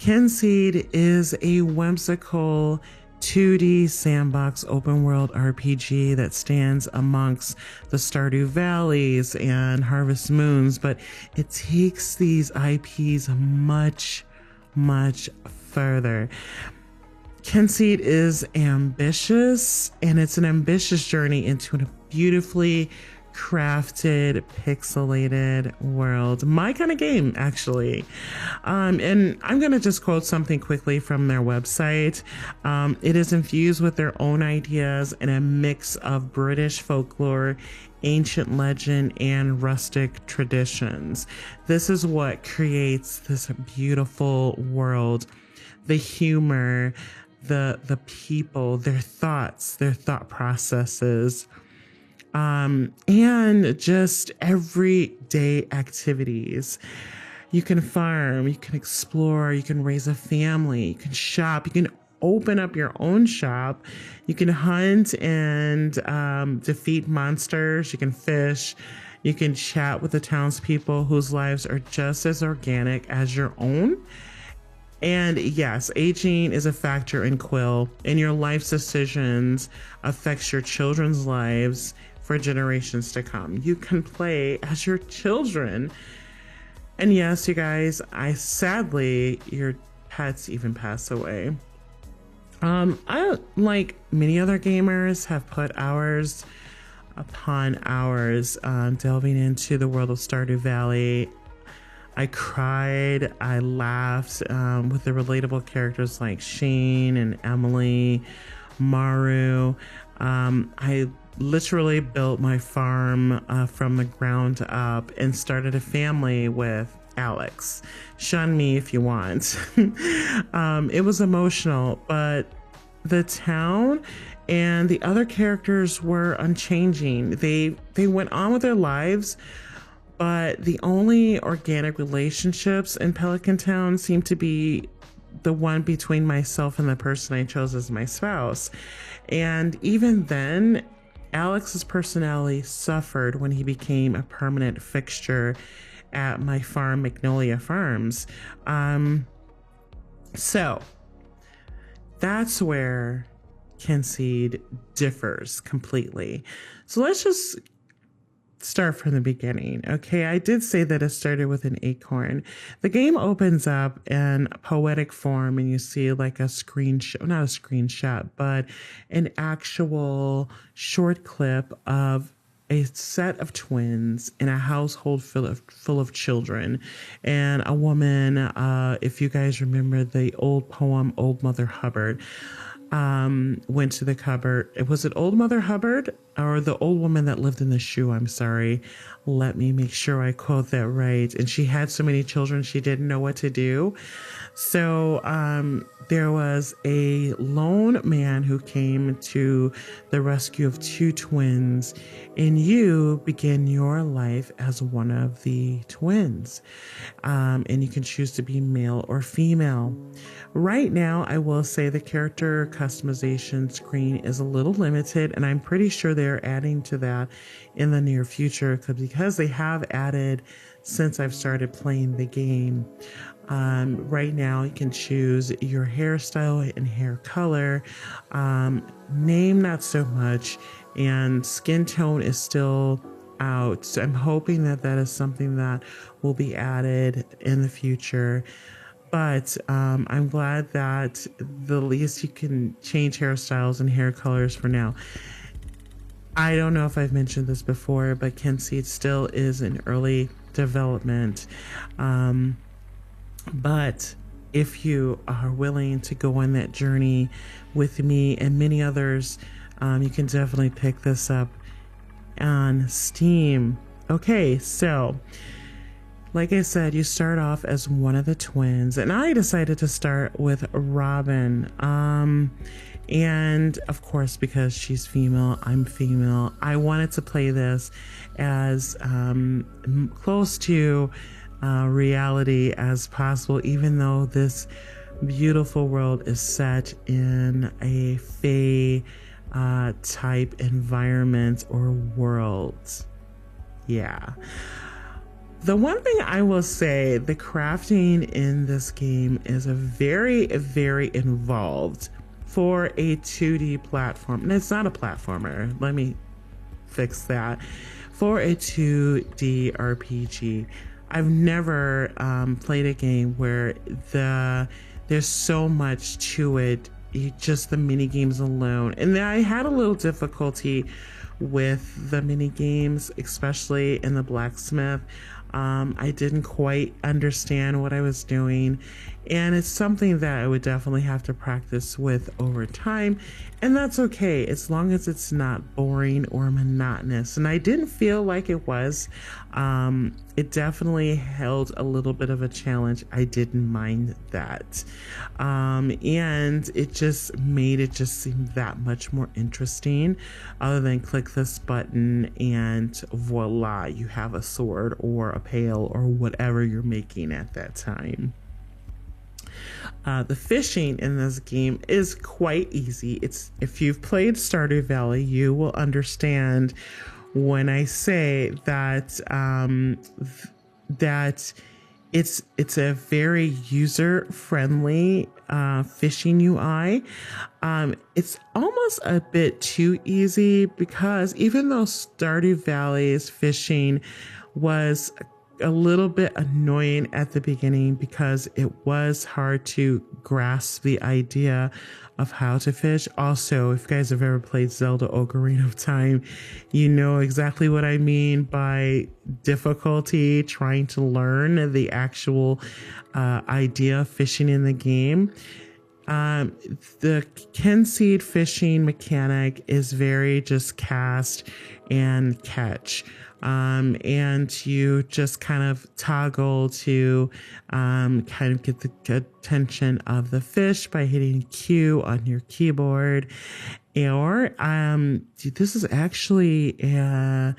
Kynseed is a whimsical 2D sandbox open world RPG that stands amongst the Stardew Valleys and Harvest Moons, but it takes these IPs much, much further. Kynseed is ambitious, and it's an ambitious journey into a beautifully crafted, pixelated world. My kind of game, actually. And I'm going to just quote something quickly from their website. It is infused with their own ideas and a mix of British folklore, ancient legend, and rustic traditions. This is what creates this beautiful world. The humor, the people, their thoughts, their thought processes, and just everyday activities. You can farm, you can explore, you can raise a family, you can shop, you can open up your own shop, you can hunt and defeat monsters, you can fish, you can chat with the townspeople whose lives are just as organic as your own. And yes, aging is a factor in Quill, and your life's decisions affects your children's lives for generations to come. You can play as your children. And yes, you guys, sadly, your pets even pass away. I, like many other gamers, have put hours upon hours delving into the world of Stardew Valley. I cried, I laughed with the relatable characters like Shane and Emily, Maru. I literally built my farm from the ground up and started a family with Alex. Shun me if you want. It was emotional, but the town and the other characters were unchanging. They went on with their lives, but the only organic relationships in Pelican Town seemed to be the one between myself and the person I chose as my spouse. And even then, Alex's personality suffered when he became a permanent fixture at my farm, Magnolia Farms. So that's where Kynseed differs completely. So let's just start from the beginning. Okay, I did say that it started with an acorn. The game opens up in poetic form, and you see like a screenshot, not a screenshot, but an actual short clip of a set of twins in a household full of children, and a woman, if you guys remember the old poem Old Mother Hubbard, went to the cupboard. Was it Old Mother Hubbard or the old woman that lived in the shoe? I'm sorry. Let me make sure I quote that right. And she had so many children, she didn't know what to do. So there was a lone man who came to the rescue of two twins, and you begin your life as one of the twins. And you can choose to be male or female. Right now, I will say the character customization screen is a little limited, and I'm pretty sure they're adding to that in the near future because they have added since I've started playing the game. Right now, you can choose your hairstyle and hair color, name not so much, and skin tone is still out. So I'm hoping that that is something that will be added in the future. But I'm glad that the least you can change hairstyles and hair colors for now. I don't know if I've mentioned this before, but Kynseed still is in early development. But if you are willing to go on that journey with me and many others, you can definitely pick this up on Steam. Okay, so like I said, you start off as one of the twins, and I decided to start with Robin. And of course, because she's female, I'm female, I wanted to play this as close to reality as possible, even though this beautiful world is set in a fae type environment or world. Yeah. The one thing I will say, the crafting in this game is a very, very involved for a 2D platform. And it's not a platformer. Let me fix that. For a 2D RPG, I've never played a game where there's so much to it, just the mini games alone. And I had a little difficulty with the mini games, especially in the blacksmith. I didn't quite understand what I was doing, and it's something that I would definitely have to practice with over time, and that's okay as long as it's not boring or monotonous. And I didn't feel like it was. It definitely held a little bit of a challenge. I didn't mind that, and it just made it just seem that much more interesting, other than click this button and voila, you have a sword or a pail or whatever you're making at that time. The fishing in this game is quite easy. If you've played Stardew Valley, you will understand when I say that that it's a very user-friendly fishing UI. It's almost a bit too easy, because even though Stardew Valley's fishing was a little bit annoying at the beginning, because it was hard to grasp the idea of how to fish. Also, if you guys have ever played Zelda Ocarina of Time, you know exactly what I mean by difficulty trying to learn the actual idea of fishing in the game. The Kynseed fishing mechanic is very just cast and catch. And you just kind of toggle to kind of get the attention of the fish by hitting Q on your keyboard. Or this is actually a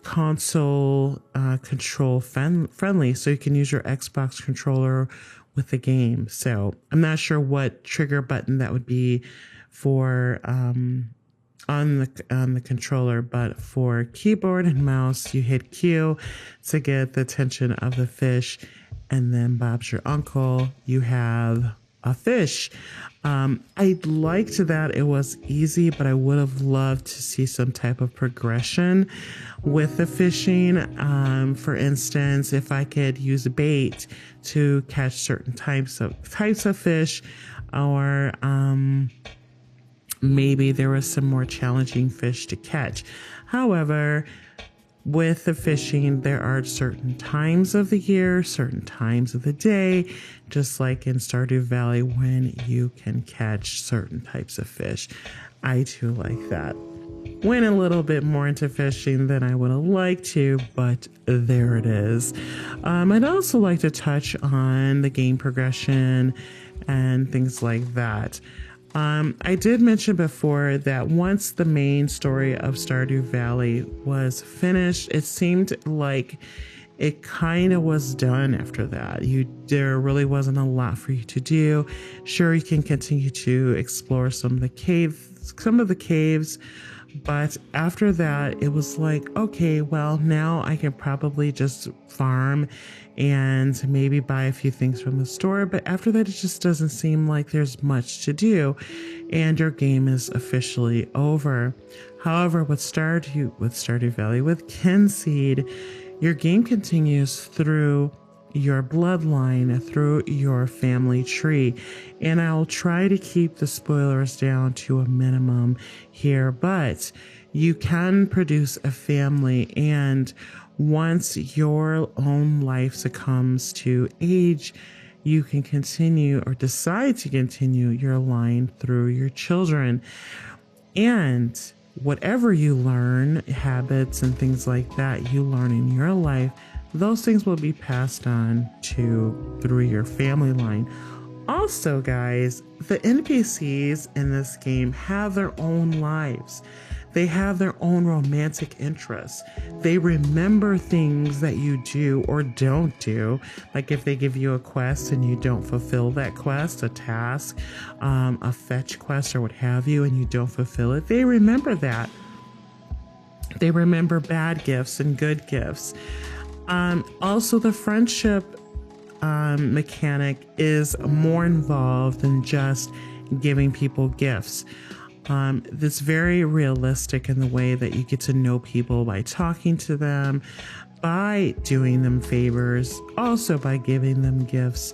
console control friendly, so you can use your Xbox controller with the game. So I'm not sure what trigger button that would be for on the controller, but for keyboard and mouse, you hit Q to get the attention of the fish, and then Bob's your uncle, you have a fish. I liked that it was easy, but I would have loved to see some type of progression with the fishing. For instance, if I could use a bait to catch certain types of fish, or maybe there was some more challenging fish to catch. However, with the fishing, there are certain times of the year, certain times of the day, just like in Stardew Valley, when you can catch certain types of fish. I too like that. Went a little bit more into fishing than I would have liked to, but there it is. I'd also like to touch on the game progression and things like that. I did mention before that once the main story of Stardew Valley was finished, it seemed like it kind of was done after that. There really wasn't a lot for you to do. Sure, you can continue to explore some of the caves, but after that, it was like, okay, well, now I can probably just farm and maybe buy a few things from the store. But after that, it just doesn't seem like there's much to do, and your game is officially over. However, with Stardew Valley, with Kynseed, your game continues through your bloodline, through your family tree. And I'll try to keep the spoilers down to a minimum here, but you can produce a family, and once your own life succumbs to age, you can continue or decide to continue your line through your children. And whatever you learn, habits and things like that you learn in your life, those things will be passed on through your family line. Also, guys, the NPCs in this game have their own lives. They have their own romantic interests. They remember things that you do or don't do. Like if they give you a quest and you don't fulfill that quest, a task, a fetch quest or what have you, and you don't fulfill it, they remember that. They remember bad gifts and good gifts. Also, the friendship mechanic is more involved than just giving people gifts. It's very realistic in the way that you get to know people by talking to them, by doing them favors, also by giving them gifts,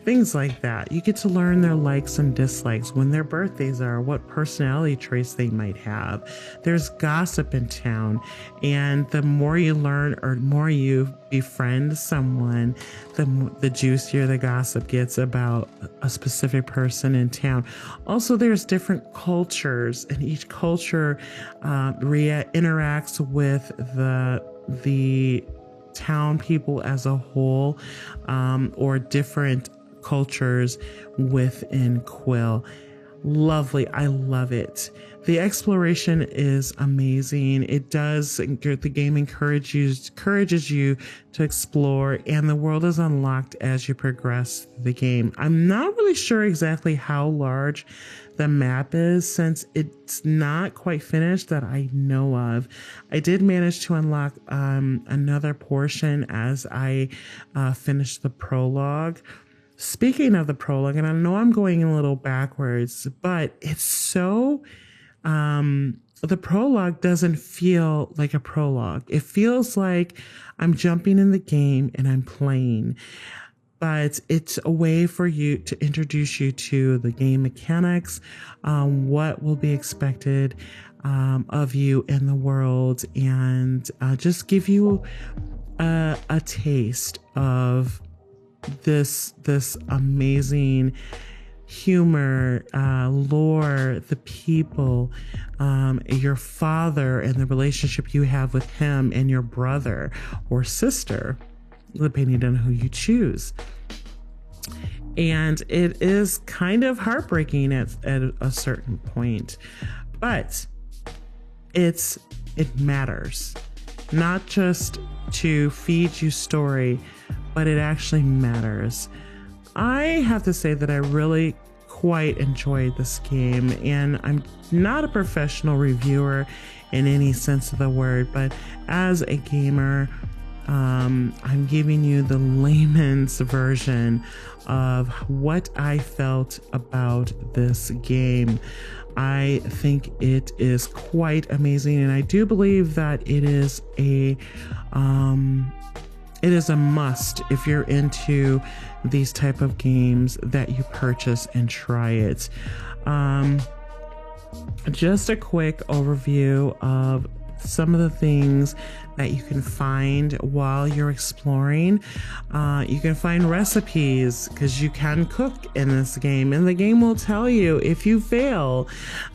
things like that. You get to learn their likes and dislikes, when their birthdays are, what personality traits they might have. There's gossip in town, and the more you learn or more you befriend someone, the juicier the gossip gets about a specific person in town. Also, there's different cultures, and each culture interacts with the town people as a whole, or different cultures within Quill. Lovely. I love it. The exploration is amazing. It does, the game encourages you to explore, and the world is unlocked as you progress the game. I'm not really sure exactly how large the map is, since it's not quite finished that I know of. I did manage to unlock another portion as I finished the prologue. Speaking of the prologue, and I know I'm going a little backwards, but it's so, the prologue doesn't feel like a prologue. It feels like I'm jumping in the game and I'm playing, but it's a way for you to introduce you to the game mechanics, what will be expected of you in the world, and just give you a taste of this amazing humor, lore, the people, your father, and the relationship you have with him, and your brother or sister, depending on who you choose. And it is kind of heartbreaking at a certain point, but it matters, not just to feed you story, but it actually matters. I have to say that I really quite enjoyed this game, and I'm not a professional reviewer in any sense of the word, but as a gamer, I'm giving you the layman's version of what I felt about this game. I think it is quite amazing, and I do believe that it is a must if you're into these type of games, that you purchase and try it. Just a quick overview of some of the things that you can find while you're exploring. You can find recipes, because you can cook in this game, and the game will tell you if you fail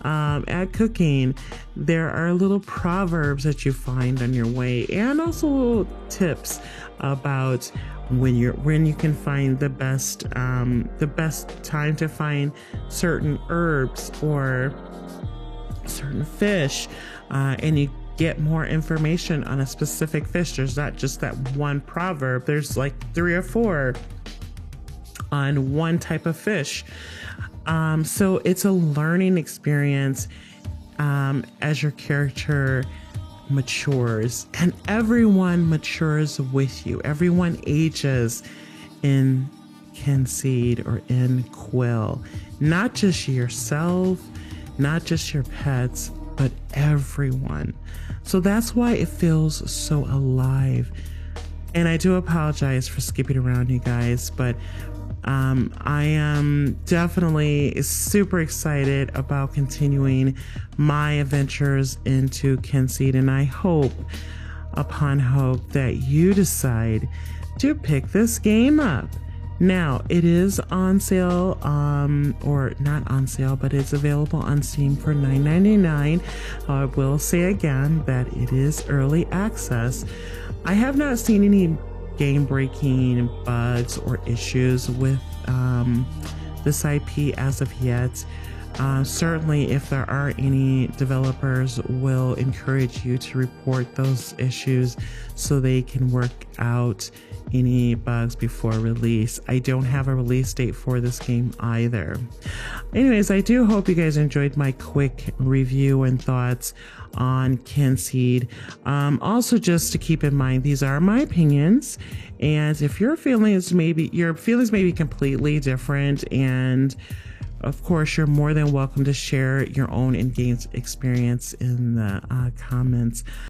at cooking. There are little proverbs that you find on your way, and also little tips about when you can find the best time to find certain herbs or certain fish, and you get more information on a specific fish. There's not just that one proverb, there's like 3 or 4 on one type of fish. So it's a learning experience as your character matures, and everyone matures with you. Everyone ages in Kynseed or in Quill, not just yourself, not just your pets, but everyone. So that's why it feels so alive. And I do apologize for skipping around, you guys, but I am definitely super excited about continuing my adventures into Kynseed, and I hope upon hope that you decide to pick this game up. Now, it is on sale, or not on sale, but it's available on Steam for $9.99. I will say again that it is early access. I have not seen any game-breaking bugs or issues with this IP as of yet. Certainly, if there are any developers, will encourage you to report those issues so they can work out any bugs before release. I don't have a release date for this game either. Anyways, I do hope you guys enjoyed my quick review and thoughts on Kynseed. Also, just to keep in mind, these are my opinions, and if your feelings may be completely different, and of course, you're more than welcome to share your own in-game experience in the comments.